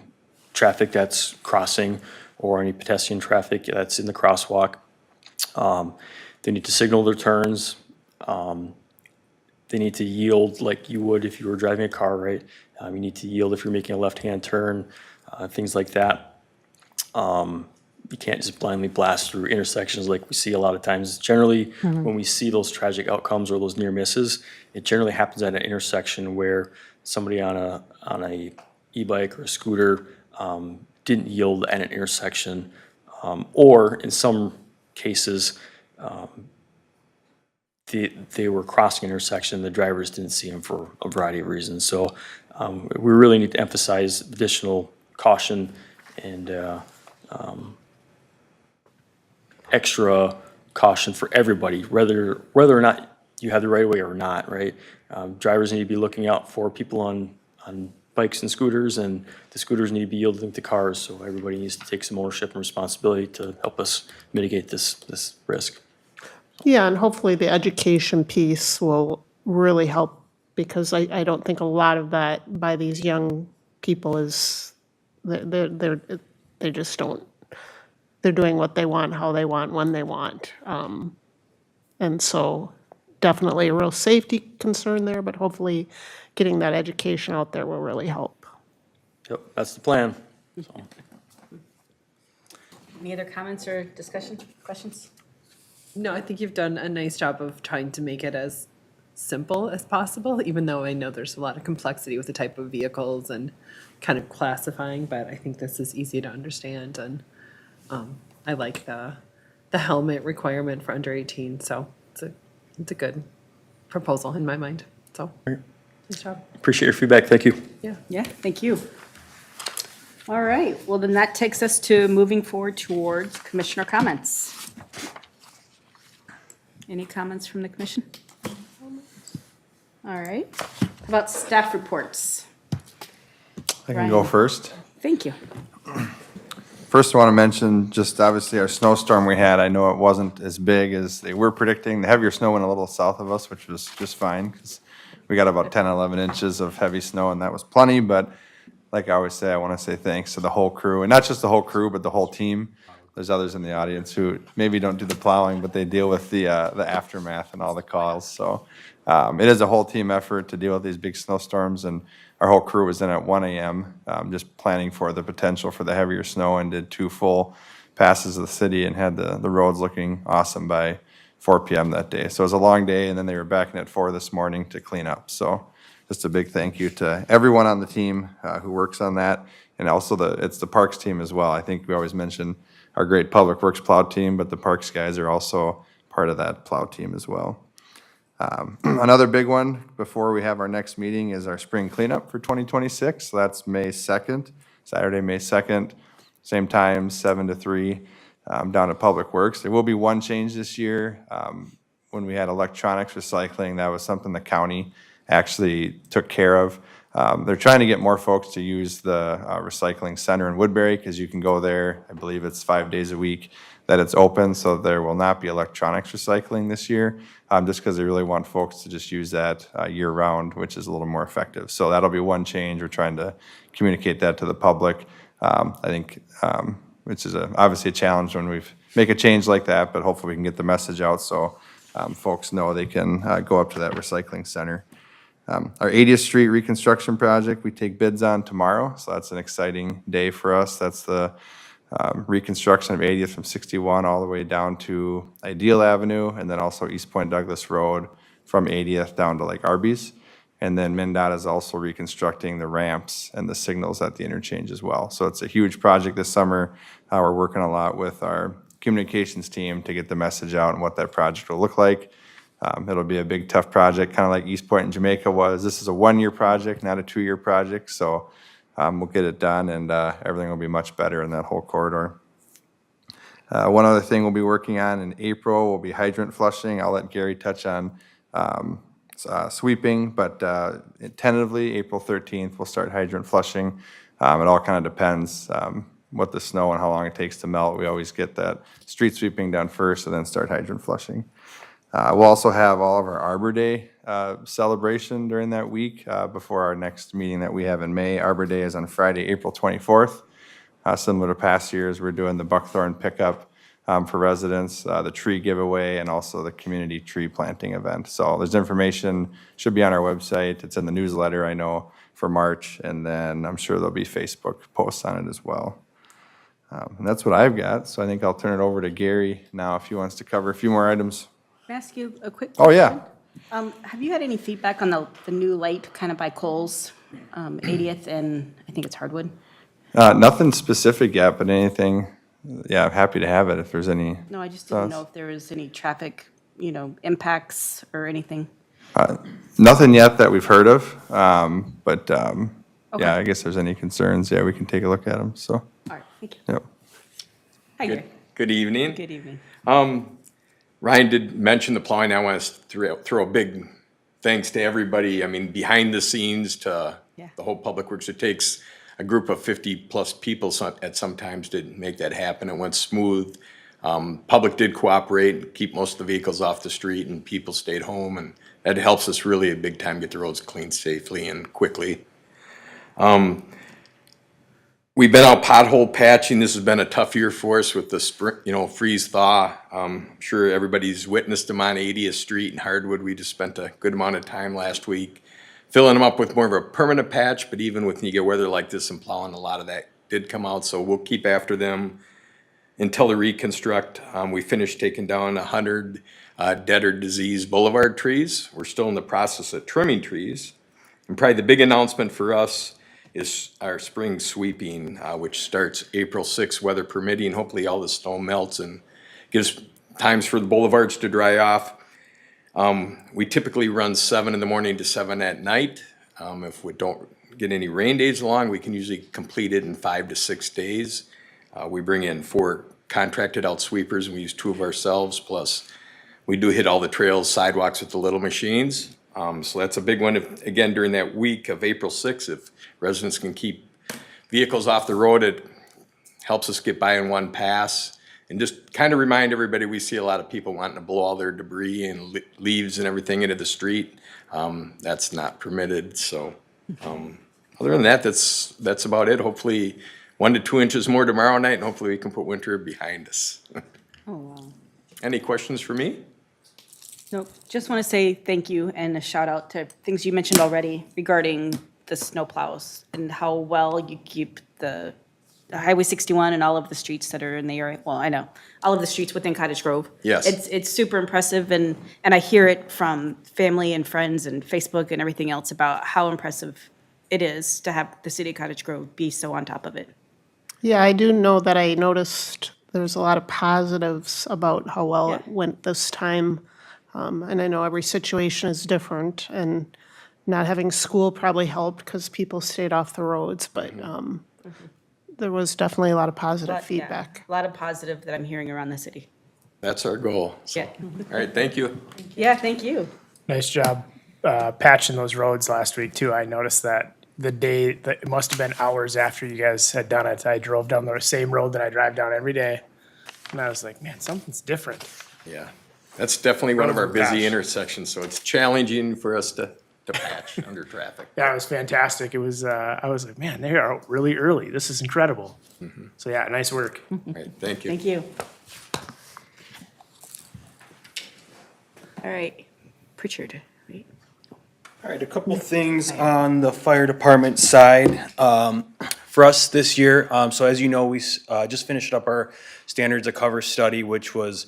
Speaker 3: traffic that's crossing or any pedestrian traffic that's in the crosswalk. They need to signal their turns. They need to yield like you would if you were driving a car, right? You need to yield if you're making a left-hand turn, things like that. You can't just blindly blast through intersections like we see a lot of times. Generally, when we see those tragic outcomes or those near misses, it generally happens at an intersection where somebody on a e-bike or a scooter didn't yield at an intersection, or in some cases, they were crossing an intersection, the drivers didn't see them for a variety of reasons. So we really need to emphasize additional caution and extra caution for everybody, whether or not you have the right of way or not, right? Drivers need to be looking out for people on bikes and scooters, and the scooters need to be yielding to cars, so everybody needs to take some ownership and responsibility to help us mitigate this risk.
Speaker 5: Yeah, and hopefully the education piece will really help, because I don't think a lot of that by these young people is, they just don't, they're doing what they want, how they want, when they want. And so definitely a real safety concern there, but hopefully getting that education out there will really help.
Speaker 3: Yep, that's the plan. So,
Speaker 1: Any other comments or discussion, questions?
Speaker 2: No, I think you've done a nice job of trying to make it as simple as possible, even though I know there's a lot of complexity with the type of vehicles and kind of classifying, but I think this is easy to understand, and I like the helmet requirement for under 18, so it's a good proposal in my mind, so, nice job.
Speaker 3: appreciate your feedback, thank you.
Speaker 1: Yeah, thank you. All right, well, then that takes us to moving forward towards commissioner comments. Any comments from the commission? All right. How about staff reports?
Speaker 6: I can go
Speaker 1: Ryan.
Speaker 6: first.
Speaker 1: Thank you.
Speaker 6: First, I want to mention just obviously our snowstorm we had. I know it wasn't as big as they were predicting. The heavier snow went a little south of us, which was just fine because we got about 10, 11 inches of heavy snow, and that was plenty. But like I always say, I want to say thanks to the whole crew, and not just the whole crew, but the whole team. There's others in the audience who maybe don't do the plowing, but they deal with the aftermath and all the calls. So it is a whole team effort to deal with these big snowstorms, and our whole crew was in at 1 a.m. Just planning for the potential for the heavier snow, and did 2 full passes of the city and had the roads looking awesome by 4 p.m. that day. So it was a long day, and then they were back in at 4 this morning to clean up. So just a big thank you to everyone on the team who works on that, and also it's the Parks team as well. I think we always mention our great Public Works plow team, but the Parks guys are also part of that plow team as well. Another big one before we have our next meeting is our spring cleanup for 2026. So that's May 2nd, Saturday, May 2nd, same time, 7 to 3, down at Public Works. There will be one change this year. When we had electronics recycling, that was something the county actually took care of. They're trying to get more folks to use the recycling center in Woodbury, because you can go there, I believe it's 5 days a week. that it's open, so there will not be electronics recycling this year, just because they really want folks to just use that year-round, which is a little more effective. So that'll be one change. We're trying to communicate that to the public. I think, which is obviously a challenge when we make a change like that, but hopefully we can get the message out so folks know they can go up to that recycling center. Our 80th Street reconstruction project, we take bids on tomorrow, so that's an exciting day for us. That's the reconstruction of 80th from 61 all the way down to Ideal Avenue, and then also East Point Douglas Road from 80th down to like Arby's. And then MnDOT is also reconstructing the ramps and the signals at the interchange as well. So it's a huge project this summer. We're working a lot with our communications team to get the message out and what that project will look like. It'll be a big, tough project, kind of like East Point in Jamaica was. This is a one-year project, not a two-year project, so we'll get it done, and everything will be much better in that whole corridor. One other thing we'll be working on in April will be hydrant flushing. I'll let Gary touch on sweeping, but tentatively, April 13th, we'll start hydrant flushing. It all kind of depends what the snow and how long it takes to melt. We always get that street sweeping done first and then start hydrant flushing. We'll also have all of our Arbor Day celebration during that week before our next meeting that we have in May. Arbor Day is on Friday, April 24th. Similar to past years, we're doing the buckthorn pickup for residents, the tree giveaway, and also the community tree planting event. So there's information, should be on our website. It's in the newsletter, I know, for March, and then I'm sure there'll be Facebook posts on it as well. And that's what I've got, so I think I'll turn it over to Gary now if he wants to cover a few more items.
Speaker 1: Can I ask you a quick
Speaker 6: Oh, yeah.
Speaker 1: question? Have you had any feedback on the new light kind of by Kohl's, 80th and I think it's Hardwood?
Speaker 6: Nothing specific yet, but anything, yeah, I'm happy to have it if there's any.
Speaker 1: No, I just didn't know if there was any traffic, impacts or anything.
Speaker 6: Nothing yet that we've heard of, but
Speaker 1: Okay.
Speaker 6: yeah, I guess there's any concerns, yeah, we can take a look at them, so,
Speaker 1: All right, thank you.
Speaker 6: yep.
Speaker 1: Hi, Gary.
Speaker 7: Good evening.
Speaker 1: Good evening.
Speaker 7: Ryan did mention the plowing. I want to throw a big thanks to everybody. I mean, behind the scenes to
Speaker 1: Yeah.
Speaker 7: the whole public works. It takes a group of 50-plus people at some times to make that happen. It went smooth. Public did cooperate and keep most of the vehicles off the street, and people stayed home, and that helps us really a big time get the roads cleaned safely and quickly. We've been out pothole patching. This has been a tough year for us with the spring, freeze thaw. I'm sure everybody's witnessed them on 80th Street and Hardwood. We just spent a good amount of time last week filling them up with more of a permanent patch, but even when you get weather like this and plowing, a lot of that did come out, so we'll keep after them until the reconstruct. We finished taking down 100 dead or diseased boulevard trees. We're still in the process of trimming trees. And probably the big announcement for us is our spring sweeping, which starts April 6th, weather permitting. Hopefully all the snow melts and gives times for the boulevards to dry off. We typically run 7 in the morning to 7 at night. If we don't get any rain days along, we can usually complete it in 5 to 6 days. We bring in 4 contracted out sweepers, and we use 2 of ourselves, plus we do hit all the trails, sidewalks with the little machines. So that's a big one. Again, during that week of April 6th, if residents can keep vehicles off the road, it helps us get by in one pass. And just kind of remind everybody, we see a lot of people wanting to blow all their debris and leaves and everything into the street. That's not permitted, so other than that, that's about it. Hopefully 1 to 2 inches more tomorrow night, and hopefully we can put winter behind us.
Speaker 1: Oh, wow.
Speaker 7: Any questions for me?
Speaker 1: Nope, just want to say thank you and a shout out to things you mentioned already regarding the snow plows and how well you keep the Highway 61 and all of the streets that are in the area. Well, I know, all of the streets within Cottage Grove.
Speaker 7: Yes.
Speaker 1: It's super impressive, and I hear it from family and friends and Facebook and everything else about how impressive it is to have the city of Cottage Grove be so on top of it.
Speaker 5: Yeah, I do know that I noticed there's a lot of positives about how well it
Speaker 1: Yeah.
Speaker 5: went this time. And I know every situation is different, and not having school probably helped because people stayed off the roads, but there was definitely a lot of positive
Speaker 1: But, yeah,
Speaker 5: feedback.
Speaker 1: a lot of positive that I'm hearing around the city.
Speaker 7: That's our goal. So,
Speaker 1: Yeah.
Speaker 7: all right, thank you.
Speaker 1: Yeah, thank you.
Speaker 4: Nice job patching those roads last week too. I noticed that the day, that it must have been hours after you guys had done it, I drove down the same road that I drive down every day. And I was like, man, something's different.
Speaker 7: Yeah, that's definitely one of our
Speaker 4: Oh, gosh.
Speaker 7: busy intersections, so it's challenging for us to patch under traffic.
Speaker 4: Yeah, it was fantastic. It was, I was like, man, they are out really early. This is incredible. So yeah, nice work.
Speaker 7: All right, thank you.
Speaker 1: Thank you. All right, Pritchard, right?
Speaker 8: All right, a couple things on the fire department side. For us this year, so as you know, we just finished up our standards of cover study, which was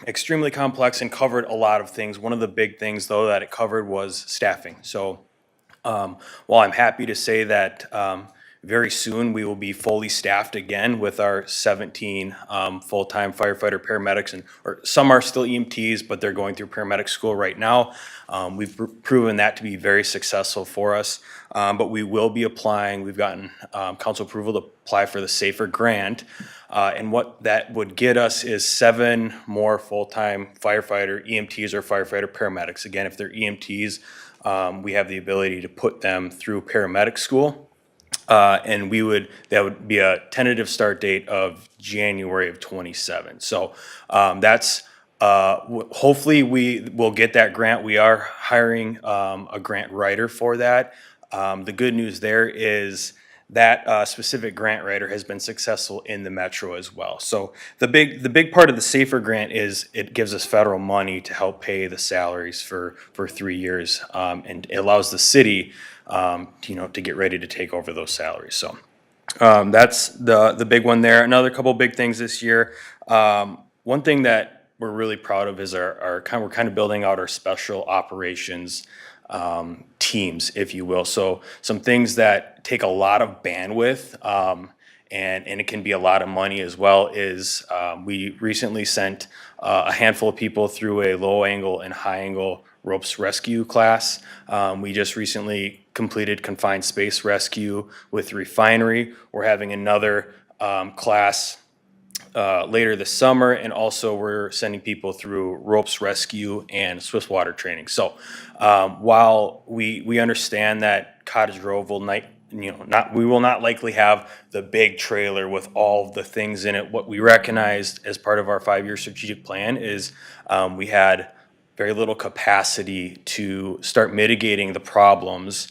Speaker 8: extremely complex and covered a lot of things. One of the big things, though, that it covered was staffing. So while I'm happy to say that very soon we will be fully staffed again with our 17 full-time firefighter paramedics, and or some are still EMTs, but they're going through paramedic school right now. We've proven that to be very successful for us, but we will be applying. We've gotten council approval to apply for the SAFER grant, and what that would get us is 7 more full-time firefighter EMTs or firefighter paramedics. Again, if they're EMTs, we have the ability to put them through paramedic school. And that would be a tentative start date of January of '27. So that's, hopefully we will get that grant. We are hiring a grant writer for that. The good news there is that specific grant writer has been successful in the metro as well. So the big part of the SAFER grant is it gives us federal money to help pay the salaries for 3 years, and it allows the city to get ready to take over those salaries. So that's the big one there. Another couple big things this year. One thing that we're really proud of is we're kind of building out our special operations teams, if you will. So some things that take a lot of bandwidth, and it can be a lot of money as well, is we recently sent a handful of people through a low angle and high angle ropes rescue class. We just recently completed confined space rescue with refinery. We're having another class later this summer, and also we're sending people through ropes rescue and Swiss water training. So while we understand that Cottage Grove will we will not likely have the big trailer with all the things in it. What we recognized as part of our 5-year strategic plan is we had very little capacity to start mitigating the problems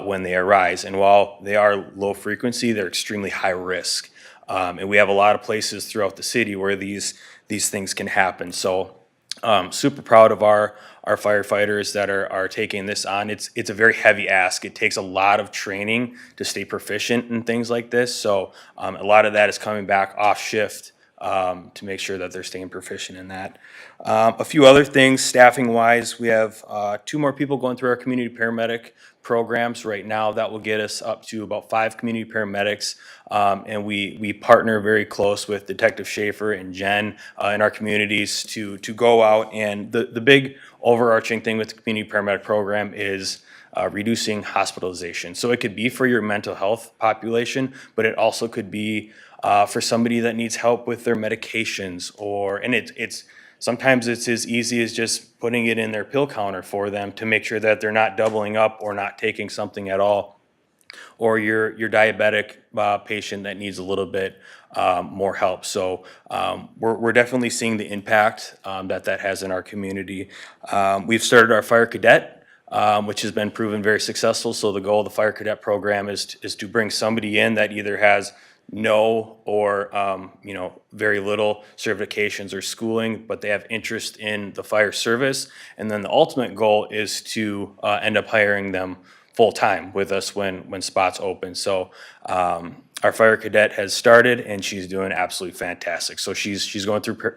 Speaker 8: when they arise. And while they are low frequency, they're extremely high risk. And we have a lot of places throughout the city where these things can happen. So super proud of our firefighters that are taking this on. It's a very heavy ask. It takes a lot of training to stay proficient in things like this. So a lot of that is coming back off shift to make sure that they're staying proficient in that. A few other things, staffing wise, we have 2 more people going through our community paramedic programs right now. That will get us up to about 5 community paramedics. And we partner very close with Detective Schaefer and Jen in our communities to go out. And the big overarching thing with the community paramedic program is reducing hospitalization. So it could be for your mental health population, but it also could be for somebody that needs help with their medications, and it's sometimes it's as easy as just putting it in their pill counter for them to make sure that they're not doubling up or not taking something at all, or your diabetic patient that needs a little bit more help. So we're definitely seeing the impact that has in our community. We've started our fire cadet, which has been proven very successful. So the goal of the fire cadet program is to bring somebody in that either has no or very little certifications or schooling, but they have interest in the fire service. And then the ultimate goal is to end up hiring them full-time with us when spots open. So our fire cadet has started, and she's doing absolutely fantastic. So she's going through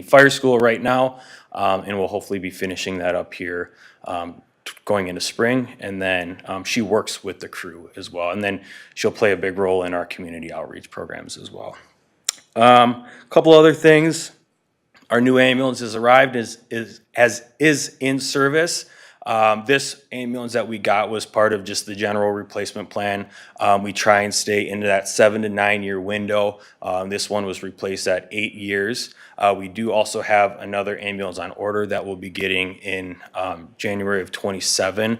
Speaker 8: fire school right now, and we'll hopefully be finishing that up here going into spring. And then she works with the crew as well, and then she'll play a big role in our community outreach programs as well. Couple other things. Our new ambulance has arrived, is in service. This ambulance that we got was part of just the general replacement plan. We try and stay into that 7 to 9 year window. This one was replaced at 8 years. We do also have another ambulance on order that we'll be getting in January of '27.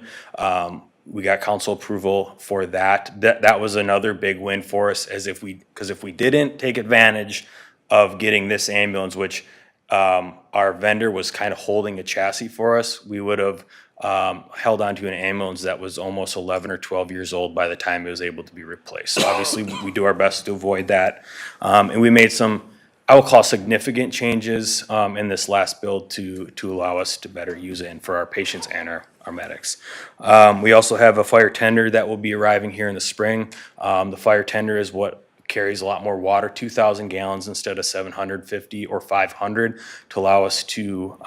Speaker 8: We got council approval for that. That was another big win for us, because if we didn't take advantage of getting this ambulance, which our vendor was kind of holding a chassis for us, we would have held onto an ambulance that was almost 11 or 12 years old by the time it was able to be replaced. So obviously, we do our best to avoid that. And we made some, I will call, significant changes in this last build to allow us to better use it and for our patients and our medics. We also have a fire tender that will be arriving here in the spring. The fire tender is what carries a lot more water, 2,000 gallons instead of 750 or 500, to allow us to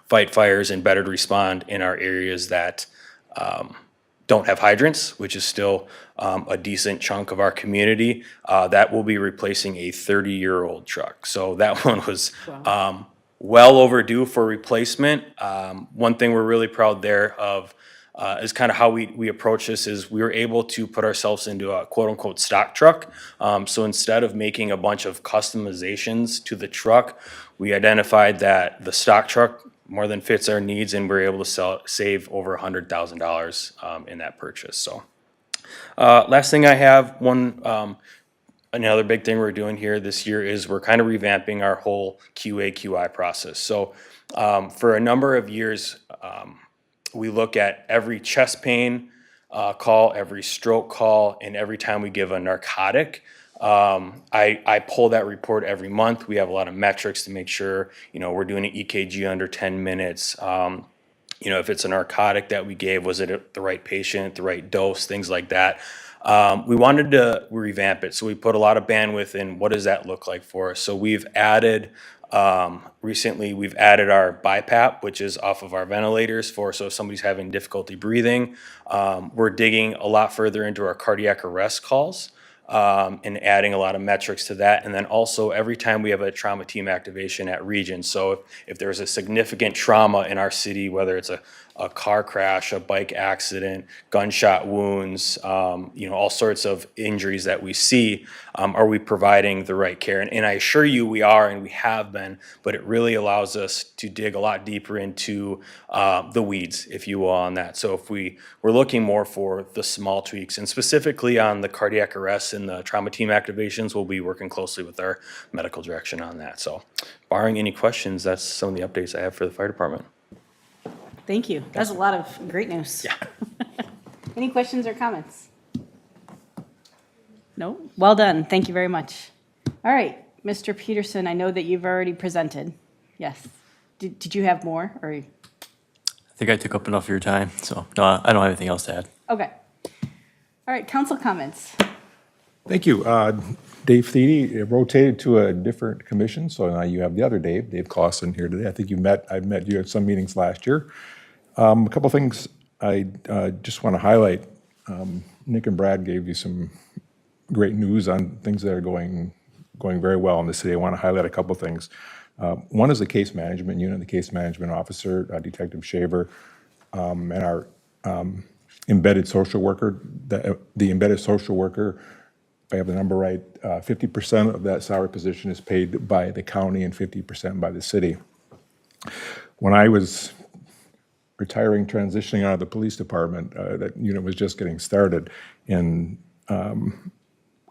Speaker 8: fight fires and better respond in our areas that don't have hydrants, which is still a decent chunk of our community. That will be replacing a 30-year-old truck. So that one was well overdue for replacement. One thing we're really proud there of is kind of how we approach this is we were able to put ourselves into a quote-unquote stock truck. So instead of making a bunch of customizations to the truck, we identified that the stock truck more than fits our needs, and we're able to save over $100,000 in that purchase. So last thing I have, another big thing we're doing here this year is we're kind of revamping our whole QA/QI process. So for a number of years, we look at every chest pain call, every stroke call, and every time we give a narcotic. I pull that report every month. We have a lot of metrics to make sure, we're doing an EKG under 10 minutes. If it's a narcotic that we gave, was it the right patient, the right dose, things like that. We wanted to revamp it, so we put a lot of bandwidth in what does that look like for us. So we've added, recently we've added our BiPAP, which is off of our ventilators so if somebody's having difficulty breathing. We're digging a lot further into our cardiac arrest calls. And adding a lot of metrics to that. And then also every time we have a trauma team activation at Region. So if there's a significant trauma in our city, whether it's a car crash, a bike accident, gunshot wounds, all sorts of injuries that we see, are we providing the right care? And I assure you we are, and we have been, but it really allows us to dig a lot deeper into the weeds, if you will, on that. So if we're looking more for the small tweaks, and specifically on the cardiac arrests and the trauma team activations, we'll be working closely with our medical direction on that. So barring any questions, that's some of the updates I have for the fire department.
Speaker 1: Thank you. That's a lot of great news.
Speaker 8: Yeah.
Speaker 1: Any questions or comments? No? Well done. Thank you very much. All right, Mr. Peterson, I know that you've already presented. Yes. Did you have more, or?
Speaker 3: I think I took up enough of your time, so no, I don't have anything else to add.
Speaker 1: Okay. All right, council comments.
Speaker 9: Thank you. Dave Thiede rotated to a different commission, so now you have the other Dave Clausen here today. I think I've met you at some meetings last year. A couple things I just want to highlight. Nick and Brad gave you some great news on things that are going very well in the city. I want to highlight a couple things. One is the case management unit, the case management officer, Detective Shaver, and our embedded social worker. The embedded social worker, if I have the number right, 50% of that salary position is paid by the county and 50% by the city. When I was retiring, transitioning out of the police department, that unit was just getting started. And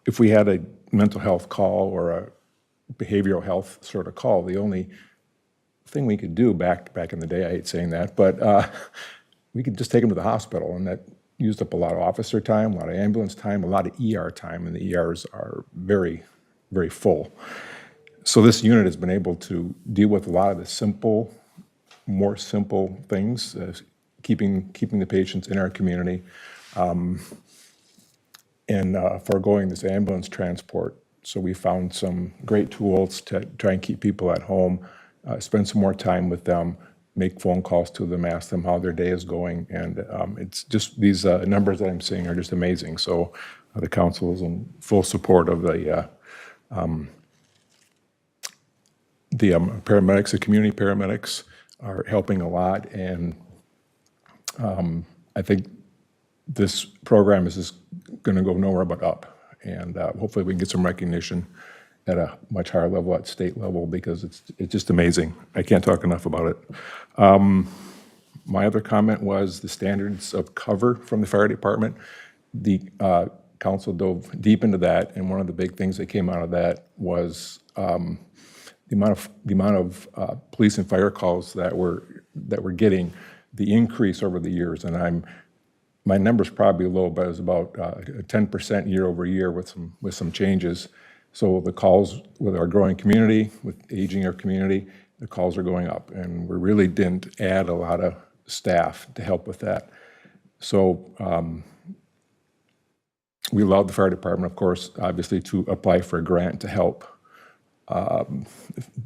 Speaker 9: if we had a mental health call or a behavioral health sort of call, the only thing we could do back in the day, I hate saying that, but we could just take them to the hospital, and that used up a lot of officer time, a lot of ambulance time, a lot of ER time, and the ERs are very, very full. So this unit has been able to deal with a lot of the more simple things, keeping the patients in our community, and foregoing this ambulance transport. So we found some great tools to try and keep people at home, spend some more time with them, make phone calls to them, ask them how their day is going, and it's just these numbers that I'm seeing are just amazing. So the council is in full support of the paramedics. The community paramedics are helping a lot, and I think this program is just going to go nowhere but up, and hopefully we can get some recognition at a much higher level, at state level, because it's just amazing. I can't talk enough about it. My other comment was the standards of cover from the fire department. The council dove deep into that, and one of the big things that came out of that was the amount of police and fire calls that we're getting, the increase over the years, and my number's probably low, but it's about 10% year over year with some changes. So the calls with our growing community, with aging our community, the calls are going up, and we really didn't add a lot of staff to help with that. So we allowed the fire department, of course, obviously, to apply for a grant to help not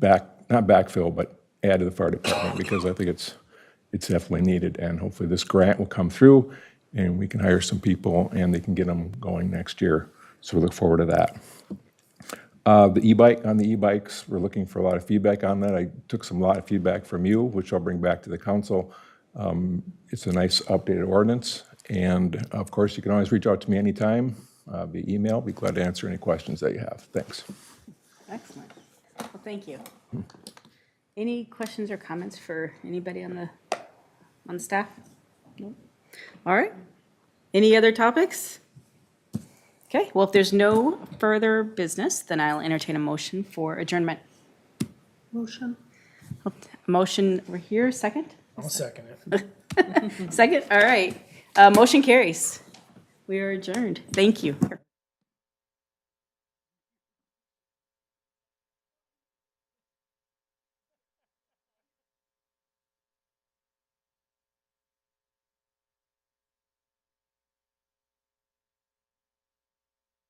Speaker 9: backfill, but add to the fire department, because I think it's definitely needed, and hopefully this grant will come through and we can hire some people and they can get them going next year. So we look forward to that. On the e-bikes, we're looking for a lot of feedback on that. I took a lot of feedback from you, which I'll bring back to the council. It's a nice updated ordinance, and of course, you can always reach out to me anytime via email. Be glad to answer any questions that you have. Thanks.
Speaker 1: Excellent. Well, thank you. Any questions or comments for anybody on the staff? No? All right. Any other topics? Okay, well, if there's no further business, then I'll entertain a motion for adjournment.
Speaker 5: Motion.
Speaker 1: Motion over here, second?
Speaker 4: I'll second it.
Speaker 1: Second, all right. Motion carries. We are adjourned. Thank you.